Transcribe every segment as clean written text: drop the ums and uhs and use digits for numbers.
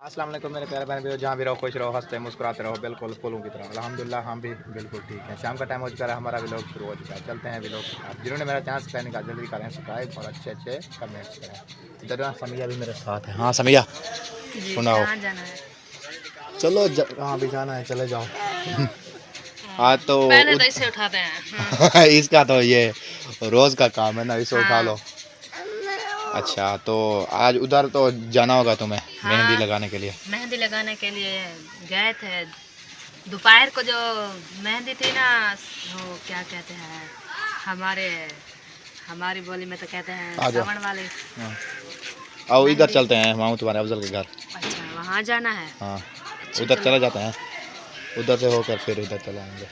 अस्सलाम वालेकुम मेरे प्यारे बहन जहाँ भी रहो खुश रहो हंसते मुस्कुराते रहो बिल्कुल फूलों की तरह। अल्हम्दुलिल्लाह हम भी बिल्कुल ठीक हैं। शाम का टाइम हो चुका है, हमारा व्लॉग शुरू हो चुका है। चलते हैं व्लॉग। आप जिन्होंने मेरा चैनल सब्सक्राइब नहीं करा जल्दी करें सब्सक्राइब और अच्छे अच्छे कमेंट्स करें। इधर समिया भी मेरे साथ है। हाँ समिया सुनाओ। चलो कहाँ भी जाना है चले जाओ। आज तो पहले तो इसे उठाते हैं। इसका तो ये रोज़ का काम है ना, इसे उठा लो। हाँ। अच्छा तो आज उधर तो जाना होगा तुम्हें। हाँ, मेहंदी लगाने के लिए। मेहंदी लगाने के लिए गए थे। दोपहर को जो मेहंदी थी ना, वो क्या कहते हैं हमारी बोली में तो कहते हैं सावन वाले। हाँ। आओ इधर चलते हैं, मामू तुम्हारे अफजल के घर। अच्छा वहाँ जाना है। हाँ अच्छा, उधर चले जाते हैं, उधर से होकर फिर इधर चले आएंगे।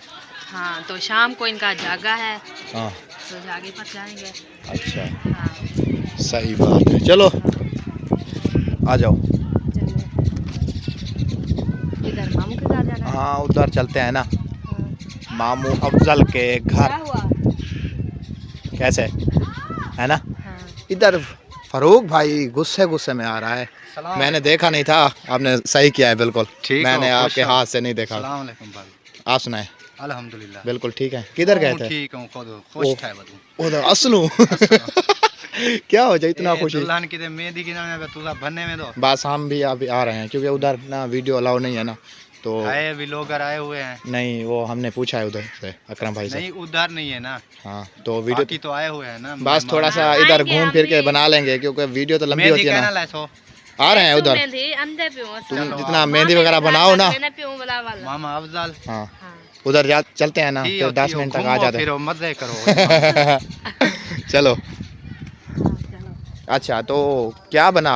हाँ तो शाम को इनका जागा है। हाँ तो जागे पर जाएंगे। अच्छा हाँ सही बात है। चलो आ जाओ। चलो इधर मामू के घर जाना है। हाँ उधर चलते हैं ना। हाँ। मामू अफजल के घर। क्या हुआ? कैसे है ना। हाँ। इधर फारूक भाई गुस्से में आ रहा है। मैंने देखा नहीं था, आपने सही किया है बिल्कुल। मैंने आपके हाथ से नहीं देखा। आप सुनाए। अल्हम्दुलिल्लाह बिल्कुल ठीक है। किधर गए थे? ठीक हूँ, खुद खुश था बदू उधर असलू क्या हो जाए इतना खुशी। दुल्हन की मेहंदी की नाम तुला बनने में दो। बस हम भी अभी आ रहे हैं क्योंकि उधर ना वीडियो अलाउ नहीं है ना, तो आए व्लॉगर आए हुए हैं। नहीं वो हमने पूछा है उधर से अकरम भाई से। नहीं उधर नहीं है ना। हाँ तो वीडियो बाकी तो आए हुए हैं ना। बस थोड़ा सा इधर घूम फिर के बना लेंगे क्योंकि वीडियो तो लंबी होती है ना। आ रहे हैं उधर। तुम जितना मेहंदी वगैरह बनाओ ना मामा अफजल। हाँ उधर चलते हैं ना, फिर 10 मिनट तक आ जाते हैं। मजे करो। चलो अच्छा तो क्या बना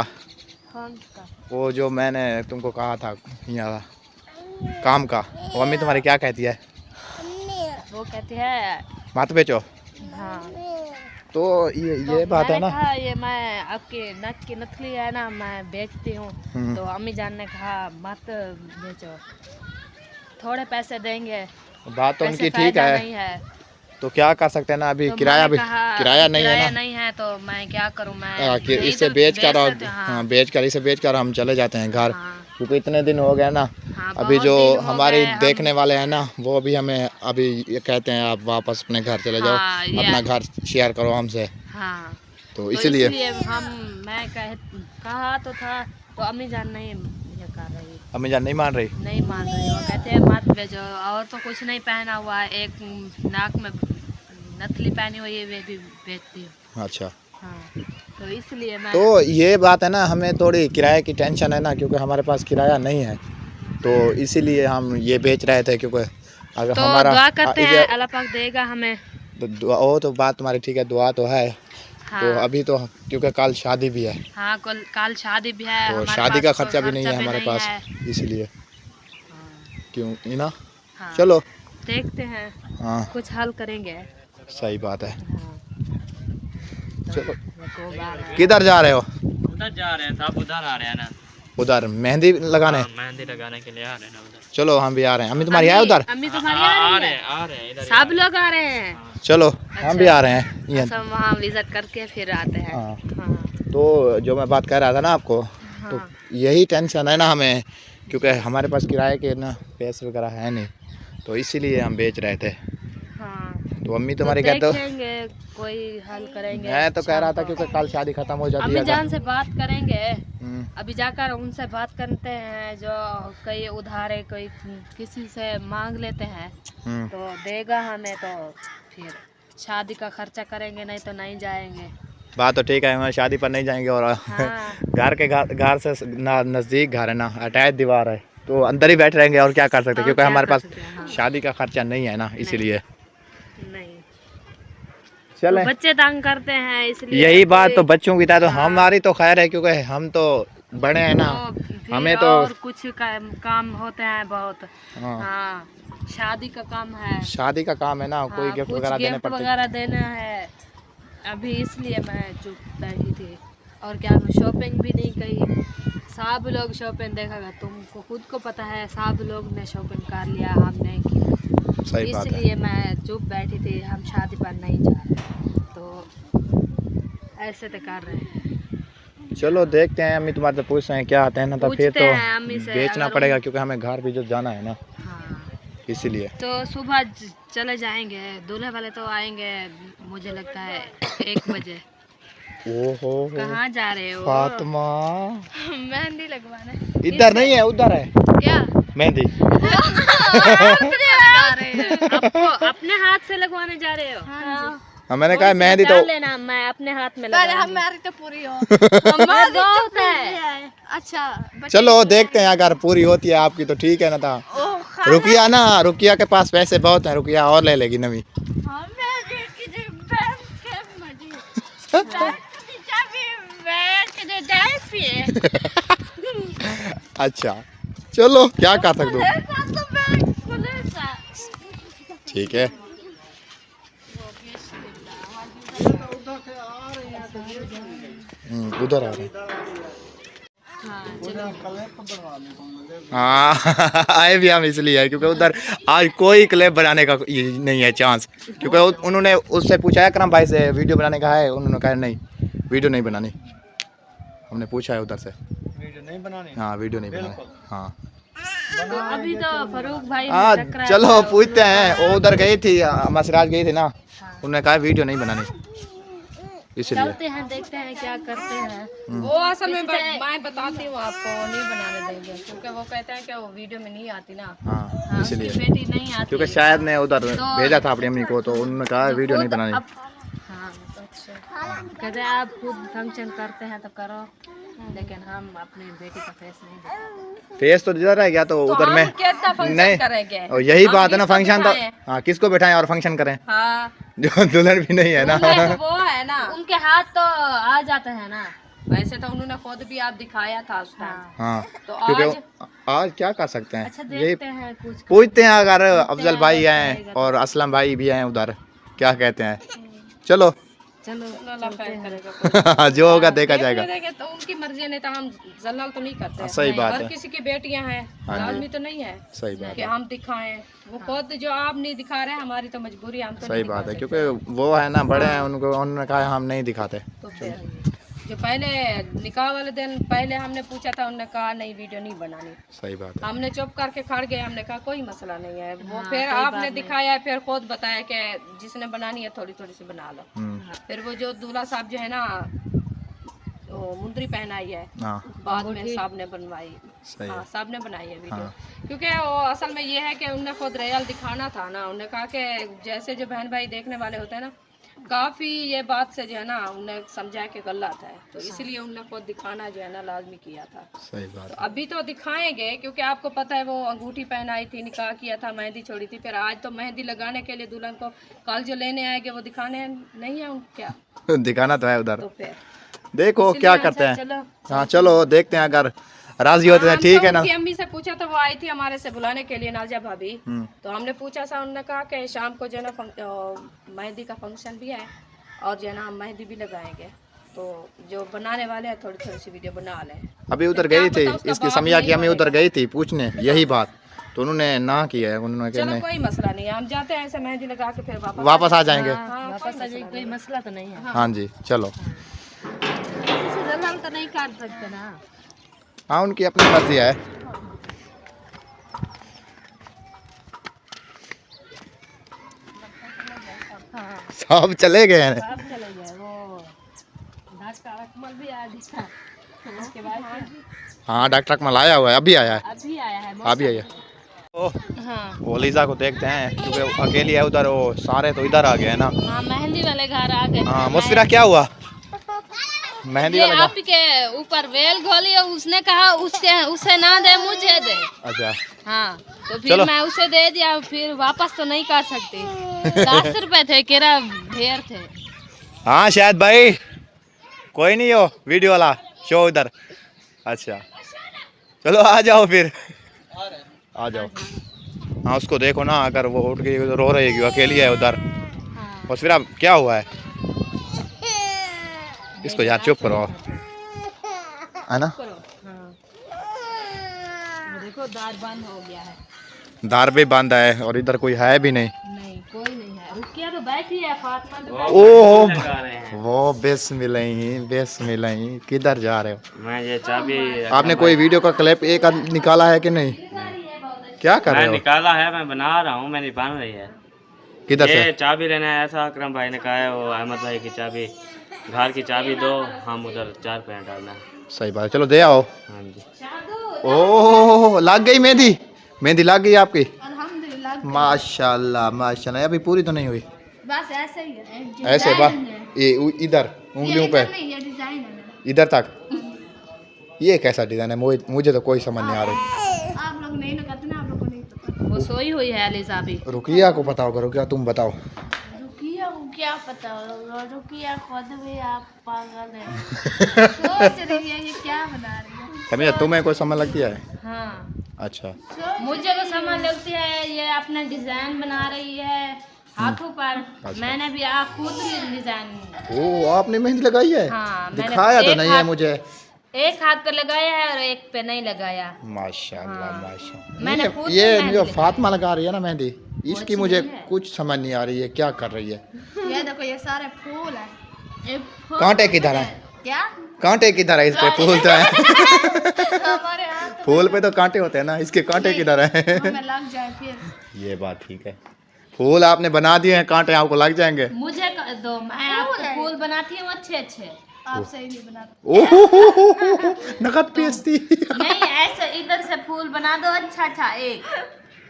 वो जो मैंने तुमको कहा था यहाँ काम का, वो अम्मी तुम्हारी क्या कहती है? वो कहती है मत बेचो। हाँ तो ये बात है ना। ये मैं आपकी नथ की नथली है ना, मैं बेचती हूँ। तो अम्मी जान ने कहा मत बेचो, थोड़े पैसे देंगे। बात तो उनकी ठीक है। नहीं है तो क्या कर सकते हैं ना, अभी तो किराया भी किराया नहीं है ना। नहीं है तो मैं क्या करूँ। मैं इसे बेच कर और हाँ इसे बेच कर हम चले जाते हैं घर। हाँ। क्योंकि इतने दिन हो गए ना। हाँ, अभी जो हमारे देखने हम... वाले हैं ना वो भी हमें अभी ये कहते हैं आप वापस अपने घर चले जाओ। हाँ, अपना घर शेयर करो हमसे। हाँ तो इसलिए मैं कहा तो था, तो अम्मी जान नहीं ये कर रही। अम्मी जान नहीं मान रही। नहीं मान रही, वो कहते हैं मत बेचो। और तो कुछ नहीं पहना हुआ है, एक नाक में नथली पहनी हुई है, वे भी बेचती हूँ। अच्छा हाँ तो इसलिए मैं तो ये बात है ना, हमें थोड़ी किराए की टेंशन है ना क्योंकि हमारे पास किराया नहीं है, तो इसीलिए हम ये बेच रहे थे। क्योंकि अगर तो हमारा दुआ करते हैं अल्लाह पाक देगा हमें। तो दुआ वो तो बात तुम्हारी ठीक है, दुआ तो है। हाँ। तो अभी तो क्योंकि कल शादी भी है। हाँ कल शादी भी है। तो शादी का खर्चा भी नहीं है हमारे पास, इसलिए क्यों ना। हाँ। चलो देखते हैं। हाँ कुछ हल करेंगे। सही बात है। हाँ। चलो किधर जा रहे हो? उधर जा रहे हैं साहब, उधर आ रहे हैं ना। उधर मेहंदी लगाने। मेहंदी लगाने के लिए आ रहे हैं ना उधर। चलो हम भी आ रहे हैं। अम्मी तुम्हारी है उधर? अम्मी तुम्हारी आ रहे हैं इधर। सब लोग आ रहे हैं। चलो हम भी आ रहे हैं। सब वहाँ विजिट करके फिर आते हैं। हाँ। हाँ। तो जो मैं बात कर रहा था ना आपको, हाँ। तो यही टेंशन है ना हमें क्योंकि हमारे पास किराए के ना पैसे वगैरह है नहीं, तो इसीलिए हम बेच रहे थे। हाँ। तो अम्मी तुम्हारी कहते हो कोई हल करेंगे। मैं तो कह रहा था क्योंकि कल शादी खत्म हो जाती है। अम्मी जान से बात करेंगे। अभी जाकर उनसे बात करते हैं, जो कोई उधार है कोई किसी से मांग लेते हैं तो देगा हमें, तो फिर शादी का खर्चा करेंगे, नहीं तो नहीं जाएंगे। बात तो ठीक है, हम शादी पर नहीं जाएंगे। और हाँ। घर से नज़दीक घर है ना, अटैच दीवार है, तो अंदर ही बैठ रहेंगे और क्या कर सकते हैं क्योंकि हमारे पास शादी का खर्चा नहीं है ना, इसीलिए नहीं चले। तो बच्चे तंग करते हैं इसलिए। यही बात तो बच्चों की था, तो हमारी तो खैर है क्योंकि हम तो बड़े हैं ना। हमें तो और कुछ काम होते हैं बहुत। हाँ शादी का काम है। शादी का काम है ना। हाँ, कोई गिफ्ट वगैरह देने पड़ते वगैरह देना है अभी, इसलिए मैं चुप बैठी थी। और क्या शॉपिंग भी नहीं की। सब लोग शॉपिंग देखेगा, तुमको खुद को पता है सब लोग ने शॉपिंग कर लिया, हम नहीं किया। सही बात है। इसलिए मैं चुप बैठी थी। हम शादी पर नहीं जा रहे, तो ऐसे तो कर रहे हैं। चलो देखते हैं, अम्मी तुम्हारे से पूछ रहे हैं क्या आते हैं ना, तो फिर पूछते तो हैं अम्मी से, बेचना अगर पड़ेगा क्योंकि हमें घर भी जो जाना है ना, हाँ, इसीलिए। तो सुबह चले जाएंगे, दूल्हे वाले तो आएंगे मुझे लगता है 1 बजे। ओहो कहाँ जा रहे हो? फातिमा मेहंदी लगवाने। इधर नहीं है, उधर है क्या मेहंदी। लगा रहे हैं? आपको अपने हाथ से लगवाने जा रहे हो? हाँ, मैंने कहा मेहंदी तो लेना, मैं अपने हाथ में लगा। हमारी तो पूरी हो। हमारी बहुत है। अच्छा चलो देखते हैं, अगर पूरी होती है आपकी तो ठीक है ना। था रुकिया ना, रुकिया के पास पैसे बहुत हैं, रुकिया और ले लेगी नवी। अच्छा चलो क्या कर सकते हो, ठीक है। उधर आ रहे हैं। हाँ आए भी हम इसलिए है क्योंकि उधर आज कोई क्लिप बनाने का ये नहीं है चांस, क्योंकि उन्होंने उससे पूछा है करम भाई से वीडियो बनाने का है, उन्होंने कहा नहीं वीडियो नहीं बनानी। हमने पूछा है उधर से, वीडियो नहीं बनानी। हाँ वीडियो नहीं बनानी। हाँ तो अभी तो फरूक भाई हाँ चक्रा चलो पूछते हैं, वो उधर गई थी मसराज गई थी ना, उन्होंने कहा वीडियो नहीं बनानी, इसलिए। चलते हैं, देखते हैं क्या करते हैं। वो असल में मैं बताती हूँ आपको, नहीं बनाने देंगे क्योंकि वो कहते हैं कि वो वीडियो में नहीं आती ना। हाँ उसकी इसलिए, बेटी नहीं आती क्योंकि शायद ने उधर भेजा था अपनी अम्मी को, तो उन्होंने कहा वीडियो नहीं बनानी। हाँ अच्छा, कहते आप खुद फंक्शन करते हैं तो करो, लेकिन हम अपनी बेटी का फेस नहीं दिखाते। फेस तो इधर है क्या, तो उधर में नहीं करेंगे। और यही बात है ना, फंक्शन तो हाँ किसको बैठाएं और फंक्शन करें, हाँ जो दुल्हन भी नहीं है ना। वो है ना, उनके हाथ तो आ जाते हैं ना। वैसे तो उन्होंने खुद भी आप दिखाया था उस टाइम। हाँ तो क्योंकि आज क्या कर सकते हैं, अच्छा यही देखते हैं कुछ पूछते हैं, अगर अफजल भाई हैं और असलम भाई भी हैं उधर, क्या कहते हैं। चलो चलो अल्लाह खैर करेगा। जो होगा देखा जाएगा। तो उनकी मर्जी नहीं, तो हम जल्लाल तो नहीं करते। सही बात हर है, किसी की बेटियां हैं, हाँ जी। लाजमी तो नहीं है सही बात कि है, हम दिखाएं। वो खुद जो आप नहीं दिखा रहे हैं, हमारी तो मजबूरी है, हम तो सही नहीं बात है, दिखा क्योंकि वो है ना बड़े हैं, उनको उन्होंने कहा हम नहीं दिखाते। सकते। तो फिर जो पहले निकाह वाले दिन पहले हमने पूछा था, उन्होंने कहा नहीं वीडियो नहीं बनानी। सही बात है, हमने चुप करके खड़ गए, हमने कहा कोई मसला नहीं है। वो फिर आपने दिखाया, फिर खुद बताया कि जिसने बनानी है थोड़ी थोड़ी सी बना लो। फिर वो जो दूल्हा साहब जो है ना, वो मुंदरी पहनाई है, हाँ बाद में साहब ने बनवाई। सही हाँ है, साहब ने बनाई है वीडियो। हाँ। क्योंकि वो असल में ये है कि उन्हें खुद रियल दिखाना था ना। उन्हें कहा कि जैसे जो बहन भाई देखने वाले होते हैं ना, काफ़ी ये बात से जो है ना उन्हें समझाया कि गलत है, तो इसीलिए उन्हें खुद दिखाना जो है ना लाजमी किया था। सही बात तो अभी तो दिखाएंगे, क्योंकि आपको पता है वो अंगूठी पहनाई थी, निकाह किया था, मेहंदी छोड़ी थी। फिर आज तो मेहंदी लगाने के लिए दुल्हन को कल जो लेने आएंगे वो दिखाने नहीं है उनको क्या, है। दिखाना तो है उधर, तो फिर देखो क्या करते हैं। चलो हाँ चलो देखते हैं, अगर राजी होते हैं ठीक है ना। उनकी अम्मी से पूछा तो वो आई थी हमारे से बुलाने के लिए, नाजिया भाभी। तो हमने पूछा था, उन्होंने कहा कि शाम को जो है ना मेहंदी का फंक्शन भी है और जो है ना हम मेहंदी भी लगाएंगे, तो जो बनाने वाले हैं थोड़ी थोड़ी सी वीडियो बना लें। अभी उधर गई थी इसकी समिया की अम्मी, उधर गई थी पूछने यही बात, तो उन्होंने ना किया है, उन्होंने कहा चलो नहीं कोई मसला नहीं है, हम जाते हैं ऐसे मेहंदी लगा के फिर वापस आ जाएंगे। वापस आ जाए, कोई मसला तो नहीं है। हाँ जी चलो, किसी जल्लाल तो नहीं काट सकते ना। हाँ उनकी अपनी मर्जी है। सब चले गए हैं, अब चले गए, वो डॉक्टर अकमल भी आया दिखा, उसके बाद हाँ डॉक्टर अकमल आया हुआ है, अभी आया है, अभी आया है। अभी आया। ओ हाँ वो लीजा को देखते हैं क्योंकि वो अकेली है उधर, वो सारे तो इधर आ गए हैं ना। हाँ, मेहंदी वाले घर आ गए। हाँ मुस्फिरा क्या हुआ, मेहंदी ये वाला आपके ऊपर वेल घोली है, उसने कहा उसे ना दे, मुझे दे। अच्छा हाँ तो फिर चलो। मैं उसे दे दिया, फिर वापस तो नहीं कर सकती। 10 रुपए थे, केरा ढेर थे। हाँ शायद भाई कोई नहीं हो वीडियो वाला शो इधर। अच्छा चलो आ जाओ फिर, आ जाओ। हाँ उसको देखो ना, अगर वो उठ गई रो रही है, अकेली है उधर। हाँ। और फिर अब क्या हुआ है, इसको यार चुप करो, है ना। हाँ। देखो द्वार बंद हो गया है। दार भी बंद है और इधर कोई है भी नहीं। नहीं कोई नहीं है, रुकिया तो तो बैठी है फातिमा तो ओ लगा रहे हैं। वो बिस्मिल्लाह किधर जा रहे हो? मैं ये चाबी आपने कोई वीडियो का क्लिप एक निकाला है कि नहीं? क्या कर मैं रहे हो? निकाला है, मैं बना रहा हूँ, मैंने बन रही है। किधर ये से? चाबी लेना है, ऐसा अकरम भाई ने कहा है, वो अहमद भाई की चाबी, घर की चाबी दो, हम उधर 4 पैंट डालना है। सही बात है, चलो दे आओ। हाँ जी। ओह लग गई मेहंदी, मेहंदी लग गई आपकी? अल्हम्दुलिल्लाह। माशाल्लाह अभी पूरी तो नहीं हुई? बस ऐसे ही है। ऐसे बस ये इधर उंगलियों पे नहीं, ये डिजाइन है मेरा। इधर तक। ये कैसा डिजाइन है? मुझे तो कोई समझ नहीं आ रही। आप लोग नहीं लगाते ना, आप लोगों को नहीं पता। वो सोई हुई है अलीजा भी। रुकिया को पता होगा, रुकिया तुम बताओ। रुकिया को क्या पता होगा? रुकिया खुद भी आप पागल है। सोच रही है ये क्या बना रही है। तमीज़ तुम्हें कोई समझ लगती है? हाँ अच्छा मुझे तो समझ लगती है ये अपना डिजाइन बना रही है हाथों पर। अच्छा। मैंने भी खुद डिजाइन। ओ आपने मेहंदी लगाई है? हाँ, मैंने दिखाया तो एक नहीं है हाथ- मुझे। एक हाथ पे लगाया है और एक पे नहीं लगाया। माशाल्लाह हाँ। माशाल्लाह। मैंने ये- खुद ये मेहंदी जो लगाई। फातिमा लगा रही है ना मेहंदी, इसकी अच्छी मुझे नहीं है। कुछ समझ नहीं आ रही है क्या कर रही है। ये देखो ये सारे फूल है। ये फूल कांटे किधर है? क्या? कांटे किधर है? इस पे फूल तो है। हमारे हाथ फूल पे तो कांटे होते हैं ना, इसके कांटे किधर है? में लग जाए फिर। ये बात ठीक है। फूल आपने बना दिए हैं, कांटे आपको लग जाएंगे। मुझे दो, मैं आपको फूल बनाती हूँ अच्छे अच्छे। आप सही नहीं बनाते। ओहो नकद पेस्ती। नहीं ऐसे इधर से फूल बना दो अच्छा अच्छा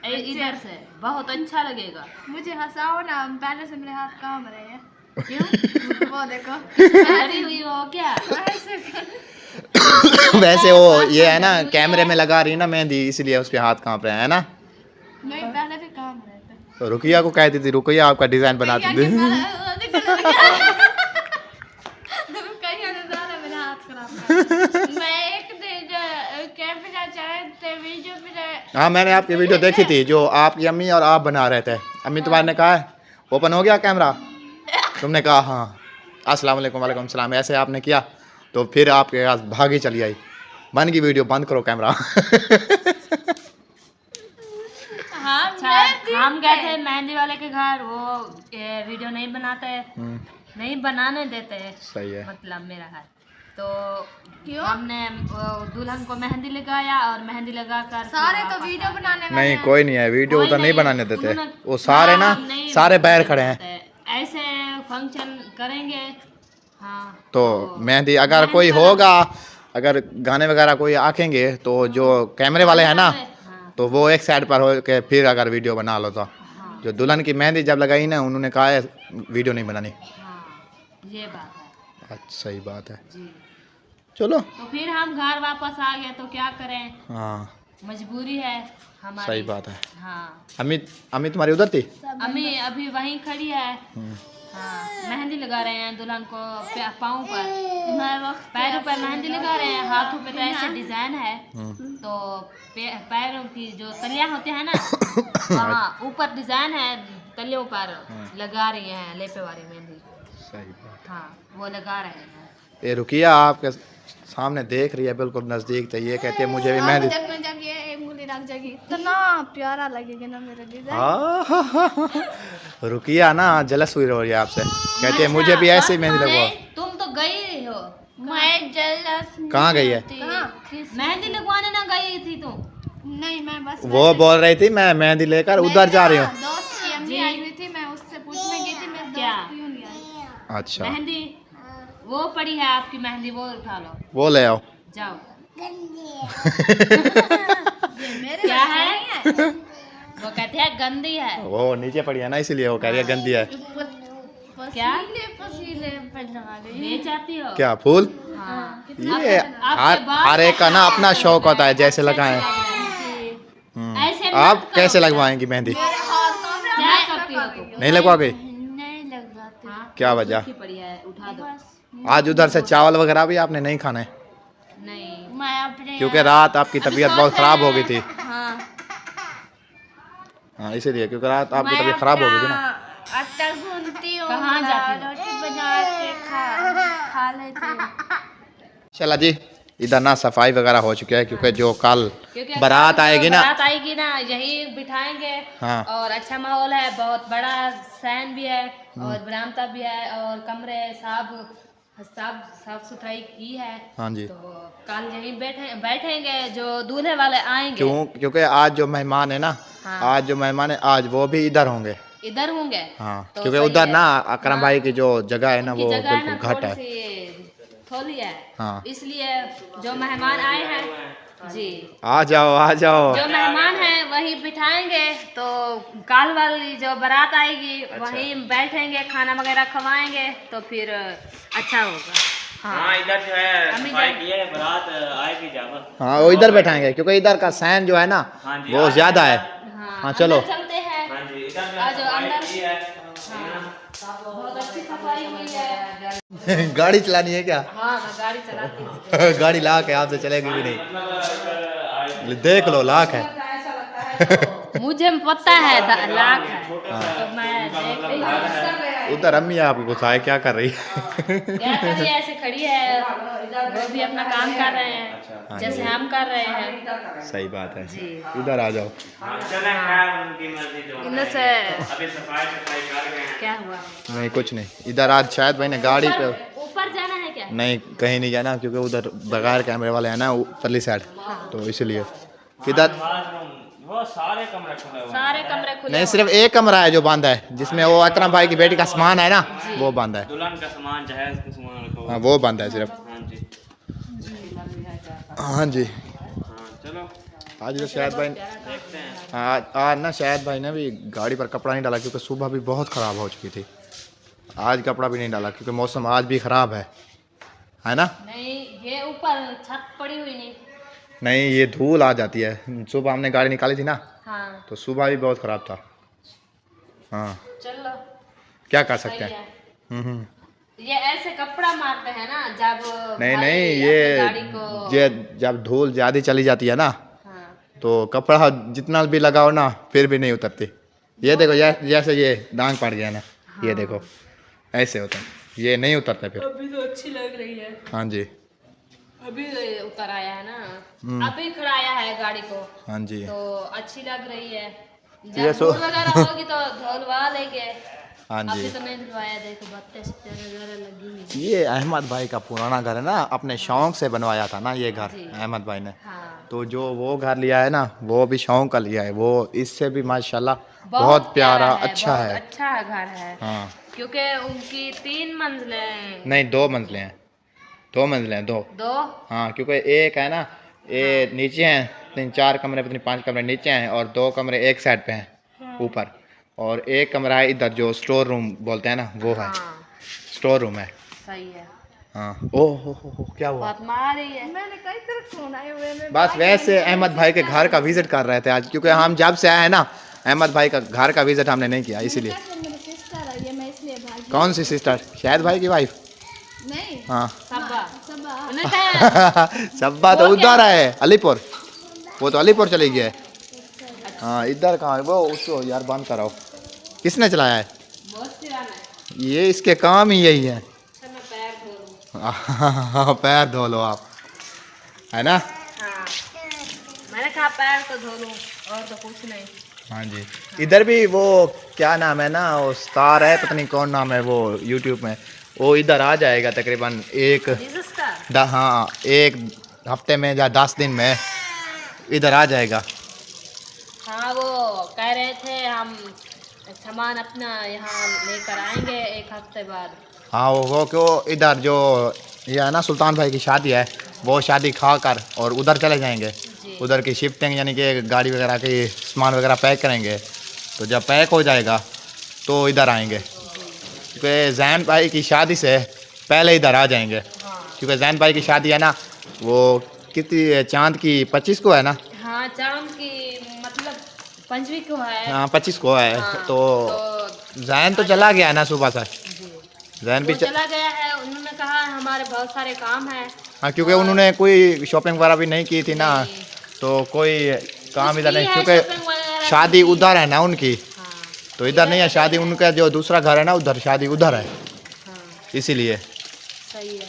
इधर से बहुत अच्छा लगेगा। मुझे हंसाओ ना, पहले से मेरे हाथ काम रहे हैं। क्यों? वो देखो डरी हुई हो क्या? वैसे वो ये है ना कैमरे में लगा रही है ना मेहंदी, इसलिए उसके हाथ कांप रहे हैं ना। नहीं पहले भी काम रहे थे। तो रुकिया को कहती थी रुकिया आपका डिजाइन बनाती थी। हाँ मैंने आपकी वीडियो देखी थी जो आपकी अम्मी और आप बना रहे थे। अम्मी तुम्हारे ने कहा है ओपन हो गया कैमरा? तुमने कहा हाँ अस्सलाम वालेकुम वालेकुम सलाम, ऐसे आपने किया तो फिर आपके पास भागी चली आई, बन गई वीडियो, बंद करो कैमरा। हम गए थे मेहंदी वाले के घर, वो वीडियो नहीं बनाते, नहीं बनाने देते। सही है। मतलब मेरा है तो हमने दुल्हन को मेहंदी लगाया और मेहंदी लगाकर सारे तो वीडियो बनाने वाले नहीं हैं। कोई नहीं है, वीडियो कोई उधर नहीं नहीं, बनाने देते। उन्होंने- वो सारे ना नहीं सारे बैर खड़े बनाते। हैं। ऐसे फंक्शन करेंगे। हाँ तो मेहंदी अगर कोई मेहंदी होगा, अगर गाने वगैरह कोई आखेंगे तो जो कैमरे वाले हैं ना हाँ, तो वो एक साइड पर हो के फिर अगर वीडियो बना लो तो। हाँ, जो दुल्हन की मेहंदी जब लगाई ना उन्होंने कहा है वीडियो नहीं बनानी। हाँ, ये बात है अच्छा सही बात है। जी। चलो तो फिर हम घर वापस आ गए तो क्या करें, हाँ मजबूरी है हमारी। सही बात है। हाँ अम्मी अम्मी तुम्हारी उधर थी? अम्मी अभी वहीं खड़ी है। हम्म, हाँ मेहंदी लगा रहे हैं दुल्हन को पाँव पर, पैरों पर मेहंदी लगा रहे हैं, हाथों पे तो ऐसे डिजाइन है तो पैरों की जो तलियां होते हैं ना वहाँ ऊपर डिजाइन है, तलियों पर लगा रही हैं लेपे वाली मेहंदी। सही बात। हाँ वो लगा रहे हैं। ये रुकिया आपके सामने देख रही है बिल्कुल नजदीक, तो ये कहती है मुझे भी मेहंदी। जब ये एक उंगली रख जाएगी इतना प्यारा लगेगा ना मेरा डिजाइन। रुकिया ना जलस हुई रही है आपसे, कहती है मुझे भी ऐसे ही मेहंदी लगवाओ। तुम तो गई हो, मैं जलस कहाँ गई है? मेहंदी लगवाने ना गई थी तुम? नहीं मैं बस वो बोल रही थी मैं मेहंदी लेकर उधर जा रही हूँ। दोस्त की अम्मी आई हुई थी, मैं उससे पूछने गई थी मेरे क्या? दोस्त क्यों नहीं आई। अच्छा मेहंदी वो पड़ी है आपकी मेहंदी, वो उठा लो वो ले आओ। जाओ। मेरे क्या है? वो कहते हैं गंदी है। वो नीचे पड़ी है ना इसीलिए वो कह रही है गंदी है। क्या पसीले पर लगा गई। ले जाती हो? क्या फूल? हाँ। ये आपके बाल हर एक का ना अपना शौक होता है जैसे लगाएं। ऐसे मत आप करो। कैसे लगवाएंगी मेहंदी? क्या करती हो तुम? नहीं लगवाओगे? नहीं लगाते। हाँ, क्या वजह? सूखी पड़ी है, उठा दो। आज उधर से चावल वगैरह भी आपने नहीं खाने नहीं मैं अपने क्योंकि रात आपकी तबीयत बहुत खराब हो गई थी। हाँ हाँ इसीलिए क्योंकि रात आपकी तबीयत खराब हो गई थी ना। आटा गूंथती हूँ, कहाँ जाती हो? रोटी बना के खा लेती हूँ। चला जी इधर ना सफाई वगैरह हो चुकी है, क्योंकि जो कल क्योंकि बारात कल जो आएगी ना, बारात आएगी ना यही बिठाएंगे। हाँ। और अच्छा माहौल है, बहुत बड़ा सहन भी है और बरामदा भी है और कमरे साफ सुथराई की है। हाँ जी। तो कल यहीं बैठेंगे जो दूल्हे वाले आएंगे। क्योंकि आज जो मेहमान है ना, हाँ। आज जो मेहमान है आज वो भी इधर होंगे। इधर होंगे। हाँ, तो क्योंकि सही उधर है। ना अकरम भाई की जो जगह है ना उनकी वो जगह है ना बिल्कुल घट है। थोड़ी सी थोड़ी है। हाँ। इसलिए जो मेहमान आए हैं जी, आ जाओ आ जाओ। जो मेहमान हैं वही बिठाएंगे। तो कल वाली जो बारात आएगी वहीं बैठेंगे, खाना वगैरह खवाएंगे तो फिर अच्छा होगा। हाँ इधर जो है सफाई की है, बारात आएगी जब। हाँ वो इधर बैठाएंगे, क्योंकि इधर का सहन जो है ना हाँ जी, वो ज्यादा है। हाँ चलो अंदर चलते हैं। हाँ जी, इधर जो आज है सफाई अंदर की है। बहुत अच्छी सफाई हुई है। गाड़ी चलानी है क्या? हाँ मैं गाड़ी चलाती हूँ। गाड़ी लाख है, आपसे चलेगी भी नहीं। देख लो लाख है। मुझे पता है लाख है तो मैं देख रही हूँ। उधर अम्मी आपको गुस्सा है, क्या कर रही क्या करिए, ऐसे खड़ी है, वो भी अपना काम कर रहे हैं जैसे हम कर रहे हैं। सही बात है। इधर आ जाओ। चले खैर उनकी मर्जी जो इधर से अभी सफाई कर गए हैं। क्या हुआ? नहीं कुछ नहीं, इधर आज शायद भाई ने गाड़ी पे ऊपर जाना है क्या? नहीं कहीं नहीं जाना, क्योंकि उधर बगैर कैमरे वाले हैं ना ऊपरली साइड, तो इसलिए किधर वो सारे कमरे खुले हुए हैं। सारे कमरे खुले नहीं, सिर्फ एक कमरा है जो बांधा है, जिसमें वो अकरम भाई की बेटी का सामान है ना वो बांधा है। दुल्हन का सामान जहेज का सामान रखो। हाँ वो बांधा है सिर्फ। हाँ जी हाँ जी। हाँ चलो आज तो शायद भाई देखते हैं। आज ना शायद भाई ने भी गाड़ी पर कपड़ा नहीं डाला, क्योंकि सुबह भी बहुत ख़राब हो चुकी थी। आज कपड़ा भी नहीं डाला क्योंकि मौसम आज भी ख़राब है ना? नहीं, ये ऊपर छत पड़ी हुई नहीं, ये धूल आ जाती है। सुबह हमने गाड़ी निकाली थी ना, हाँ तो सुबह भी बहुत ख़राब था। हाँ चलो क्या कर सकते सही हैं। है। ये ऐसे कपड़ा मारते हैं ना जब नहीं भाई नहीं, अपनी गाड़ी को ये जब धूल ज़्यादा चली जाती है ना, हाँ। तो कपड़ा जितना भी लगाओ ना फिर भी नहीं उतरती। ये देखो जैसे ये दाग पड़ गया ना, ये देखो ऐसे होता है, ये नहीं उतरता फिर। अभी तो अच्छी लग रही है। हाँ जी। अभी उतर आया है ना, अभी खड़ाया है गाड़ी को, हाँ जी। तो अच्छी लग रही है। ये जब सो- धूल वगैरह होगी तो धुलवा लेंगे। हाँ अभी जी। तो नहीं धुलवाया, देखो बत्ते वगैरह लगी हुई। ये अहमद भाई का पुराना घर है ना, अपने शौक से बनवाया था ना ये घर जी। अहमद भाई ने। हाँ तो जो वो घर लिया है ना वो भी शौक का लिया है, वो इससे भी माशाल्लाह बहुत प्यारा अच्छा बहुत है। अच्छा घर है। हाँ क्योंकि उनकी 3 मंजिलें नहीं 2 मंजिलें हैं, 2 मंजिलें हैं, 2। दो हाँ क्योंकि एक है ना ये नीचे हैं, 3-4 कमरे पता नहीं 5 कमरे नीचे हैं और 2 कमरे एक साइड पे हैं ऊपर, और एक कमरा है इधर जो स्टोर रूम बोलते हैं ना वो है, हाँ स्टोर रूम है। सही है। हाँ ओ हो क्या हुआ? बात मार रही है। मैंने कई तरफ फोन आए हुए हैं। बस वैसे अहमद भाई के घर का विजिट कर रहे थे आज, क्योंकि हम जब से आए हैं ना अहमद भाई का घर का विजिट हमने नहीं किया, इसीलिए। मेरी सिस्टर है ये, मैं इसलिए भागी। कौन सी सिस्टर? शायद भाई की वाइफ? नहीं हाँ सब्बा सबा उन्हें कहा सब्बा तो उधर है अलीपुर, वो तो अलीपुर चली गया है। हाँ इधर कहाँ है वो? उसको यार बंद कराओ। किसने चलाया है? बहुत सिराना है। ये इसके काम ही यही है। अच्छा मैं पैर धो लूं। हाँ पैर धो लो आप, है ना? हाँ मैंने कहा पैर तो धो लूं और तो कुछ नहीं। हाँ जी। इधर भी वो क्या नाम है ना, वो स्टार है पता नहीं कौन नाम है वो यूट्यूब में, वो इधर आ जाएगा तकरीबन जीसस का हाँ 1 हफ्ते में या 10 दिन में इधर आ जाएगा। हाँ वो कह रहे थे हम सामान अपना यहाँ लेकर आएंगे 1 हफ्ते बाद। हाँ वो क्यों इधर जो ये है ना सुल्तान भाई की शादी है, वो शादी खा कर और उधर चले जाएंगे। उधर की शिफ्टिंग यानी कि गाड़ी वगैरह की सामान वगैरह पैक करेंगे, तो जब पैक हो जाएगा तो इधर आएंगे, क्योंकि जैन भाई की शादी से पहले इधर आ जाएंगे। क्योंकि जैन भाई की शादी है ना वो कितनी चांद की 25 को है ना? हाँ चांद की मतलब 5वीं को है। हाँ 25 को है। हाँ, तो तो जैन तो चला गया है ना सुबह से, जैन भी वो चला गया है। उन्होंने कहा हमारे बहुत सारे काम हैं। हाँ क्योंकि उन्होंने कोई शॉपिंग वगैरह भी नहीं की थी ना, तो कोई काम इधर नहीं, shopping क्योंकि वगैरह शादी उधर है ना उनकी, हाँ तो इधर नहीं है शादी। उनका जो दूसरा घर है ना उधर शादी उधर है, हाँ इसीलिए। सही है।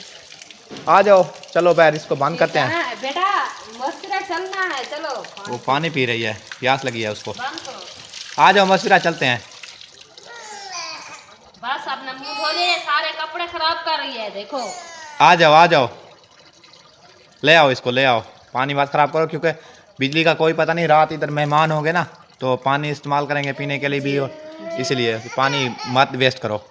आ जाओ। चलो बैर इसको बंद करते हैं। हाँ, बेटा मस्तिरा चलना है, चलो वो पानी पी रही है, प्यास लगी है उसको। बंद करो। आ जाओ मस्तिरा, चलते हैं। बस अपना मुंह धो ले, सारे कपड़े खराब कर रही है देखो। आ जाओ आ जाओ, ले आओ इसको, ले आओ। पानी मत खराब करो, क्योंकि बिजली का कोई पता नहीं, रात इधर मेहमान होंगे ना तो पानी इस्तेमाल करेंगे पीने के लिए भी, और इसलिए पानी मत वेस्ट करो।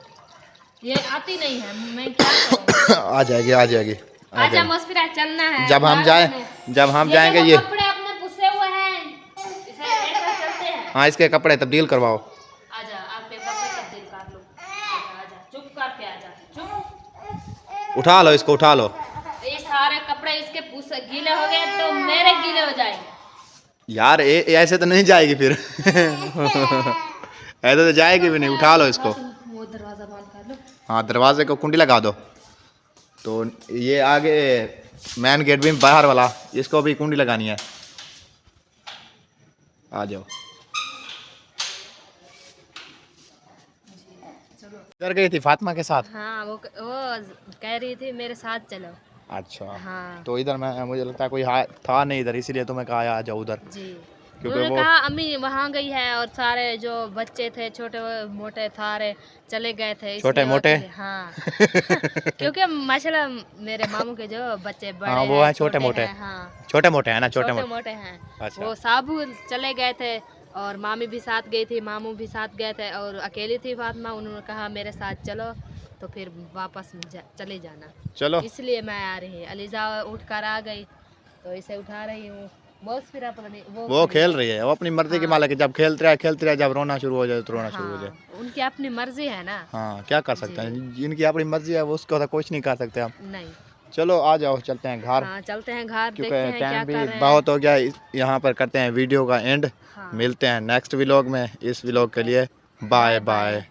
ये आती नहीं है, मैं क्या करूं? आ जाएगी आ जाएगी। आजा मस्तिरा, चलना है। जब हम जाएंगे ये कपड़े अपने पुसे हुए हैं, इसे लेकर चलते हैं। हाँ, इसके कपड़े तब्दील करवाओ। आजा, आपके कपड़े तब्दील कर लो। आजा आजा, चुप करके आजा, चुप। उठा लो इसको, उठा लो। ये सारे कपड़े इसके पुसे गीले हो गए तो मेरे गीले हो जाएंगे। यार ऐसे तो नहीं जाएगी फिर। ऐसे तो जाएगी भी नहीं, उठा लो इसको। वो दरवाजा बंद कर लो। हाँ, दरवाजे को कुंडी लगा दो। तो ये आगे मेन गेट भी बाहर वाला, इसको भी कुंडी लगानी है। आ जाओ। इधर गई थी फातिमा के साथ। हाँ, वो कह रही थी मेरे साथ चलो। अच्छा। हाँ तो इधर मुझे लगता है कोई था नहीं इधर, इसीलिए तो मैं कहा आ जाओ उधर। जी, क्योंकि उन्होंने वो कहा अम्मी वहाँ गई है, और सारे जो बच्चे थे छोटे मोटे सारे चले गए थे, छोटे इसलिए मोटे? हाँ। क्योंकि माशाल्लाह मेरे मामू के जो बच्चे बड़े हाँ, वो हैं छोटे मोटे। हैं, हाँ छोटे मोटे हैं ना, छोटे छोटे मोटे। मोटे हैं। अच्छा। वो सब चले गए थे, और मामी भी साथ गई थी, मामू भी साथ गए थे, और अकेली थी फातिमा। उन्होंने कहा मेरे साथ चलो, तो फिर वापस चले जाना, चलो। इसलिए मैं आ रही। अलीजा उठ कर आ गई, तो इसे उठा रही हूँ। बहुत फिर अपनी वो खेल रही है, वो अपनी मर्जी की मालिक है। जब खेलते रहे, जब रोना शुरू हो जाए तो रोना शुरू हो जाए। हाँ, उनकी अपनी मर्जी है ना। हाँ, क्या कर सकते हैं, जिनकी अपनी मर्जी है वो उसको तो कुछ नहीं कर सकते हम। नहीं। चलो आ जाओ, चलते हैं घर। हाँ, चलते हैं घर, देखते क्योंकि हैं क्या टाइम कर भी रहे हैं। बहुत हो गया। यहाँ पर करते हैं वीडियो का एंड। हाँ। मिलते हैं नेक्स्ट व्लॉग में। इस व्लॉग के लिए बाय बाय।